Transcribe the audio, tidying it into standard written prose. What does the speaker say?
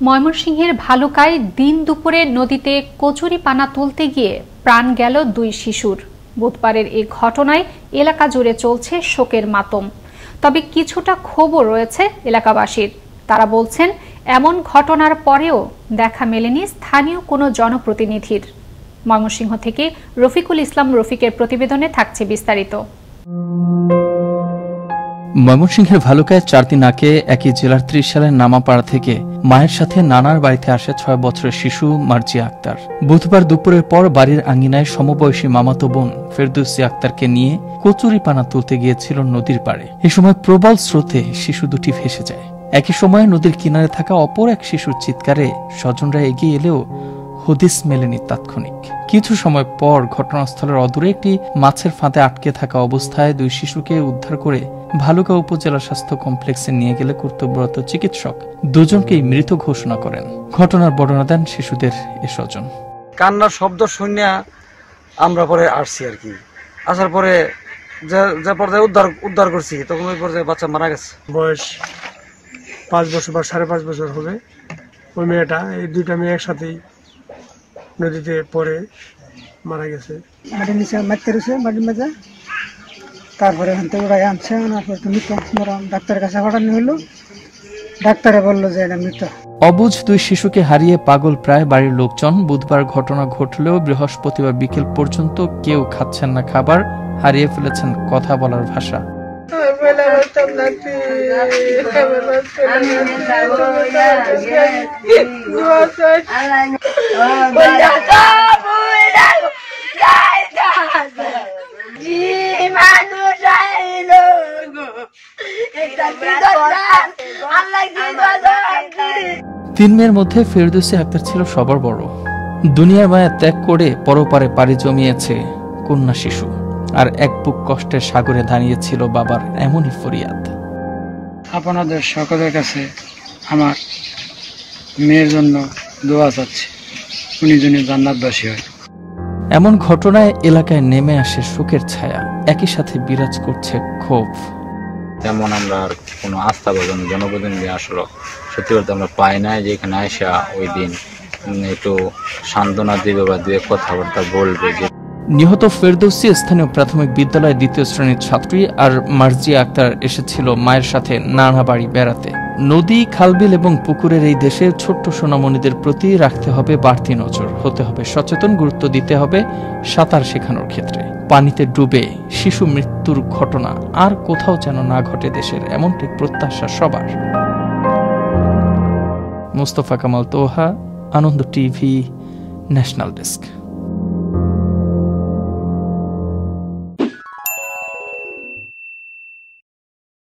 ময়মনসিংহের ভালুকায় দিন দুপুরে নদীতে কচুরিপানা তুলতে গিয়ে প্রাণ গেল 2 শিশুর। বুধবারের এই ঘটনায় এলাকা জুড়ে চলছে শোকের মাতম। তবে কিছুটা ক্ষোভও রয়েছে এলাকাবাসীর। তারা বলছেন, এমন ঘটনার পরেও দেখা মেলেনি স্থানীয় কোনো জনপ্রতিনিধির। ময়মনসিংহ থেকে রফিকুল ইসলাম রফিকের প্রতিবেদনে থাকছে বিস্তারিত। ময়মনসিংহের ভালুকায় 4 দিন আগে একই জেলার 30 সালের নামাপাড়া থেকে মায়ের সাথে নানার বাড়িতে আসে 6 বছরের শিশু মার্জিয়া আক্তার। বুধবার দুপুরের পর বাড়ির আঙ্গিনায় সমবয়সী মামাতো বোন ফেরদৌসী আক্তারকে নিয়ে কচুরিপানা তুলতে গিয়েছিল নদীর পাড়ে। এ সময় প্রবল স্রোতে শিশু দুটি ভেসে যায়। একই সময়ে নদীর কিনারে থাকা অপর এক শিশুর চিৎকারে স্বজনরা এগিয়ে এলেও হদিস মেলেনি তাৎক্ষণিক। কিছু সময় পর ঘটনাস্থলের অদূরে একটি মাছের ফাঁদে আটকে থাকা অবস্থায় 2 শিশুকে উদ্ধার করে ভালুকা উপজেলা স্বাস্থ্য কমপ্লেক্সে নিয়ে গেলে কর্তব্যরত চিকিৎসক দুজনকেই মৃত ঘোষণা করেন। ঘটনার বর্ণনা দেন শিশুদের এ স্বজন। কান্নার শব্দ শুনে আমরা পরে আসছি আর কি। আসার পরে যে পর্যায়ে উদ্ধার করছি, তখন ওই পর্যায়ে বাচ্চা মারা গেছে। বয়স 5 বছর বা 5.5 বছর হবে। ওই মেয়েটা, এই 2টা মেয়ে একসাথেই নদীতে পড়ে মারা গেছে। মাটির নিচে মারতে রয়েছে, মাটির মেজা। তারপরে এখান থেকে ওরাই আনছে, আনার পর মৃত ডাক্তারের কাছে পাঠানো হলো। ডাক্তারে বললো যে এটা মৃত। অবুঝ 2 শিশুকে হারিয়ে পাগল প্রায় বাড়ির লোকজন। বুধবার ঘটনা ঘটলেও বৃহস্পতিবার বিকেল পর্যন্ত কেউ খাচ্ছেন না খাবার, হারিয়ে ফেলেছেন কথা বলার ভাষা। তিন মেয়ের মধ্যে ফেরদৌসী আক্তার ছিল সবার বড়। দুনিয়ার মায়া ত্যাগ করে পরপারে পাড়ি জমিয়েছে কন্যা শিশু, আর এক বুক কষ্টের সাগরে দাঁড়িয়েছিল বাবার এমনই ফরিয়াদ। আপনাদের সকলের কাছে আমার মেয়ের জন্য দোয়া চাচ্ছি, উনি যেন জান্নাতবাসী হয়। এমন ঘটনায় এলাকায় নেমে আসে শোকের ছায়া, একই সাথে বিরাজ করছে ক্ষোভ। তেমন আমরা আর কোনো আস্থা বা জনপ্রতিনিধি আসলে সত্যি বলতে আমরা পাই না, যে এখানে আসা ওই দিন একটু সান্ত্বনা দিবে বা 2 কথাবার্তা বলবে। যে নিহত ফেরদৌসী স্থানীয় প্রাথমিক বিদ্যালয়ের 2য় শ্রেণীর ছাত্রী, আর মার্জিয়া আক্তার এসেছিল মায়ের সাথে নানা বাড়ি বেড়াতে। নদী, খালবিল এবং পুকুরের এই দেশে ছোট্ট সোনামণিদের প্রতি রাখতে হবে বাড়তি নজর, হতে হবে সচেতন, গুরুত্ব দিতে হবে সাঁতার শেখানোর ক্ষেত্রে। পানিতে ডুবে শিশু মৃত্যুর ঘটনা আর কোথাও যেন না ঘটে দেশের, এমনটি প্রত্যাশা সবার। মুস্তফা কামাল তোহা, আনন্দ টিভি, ন্যাশনাল ডেস্ক।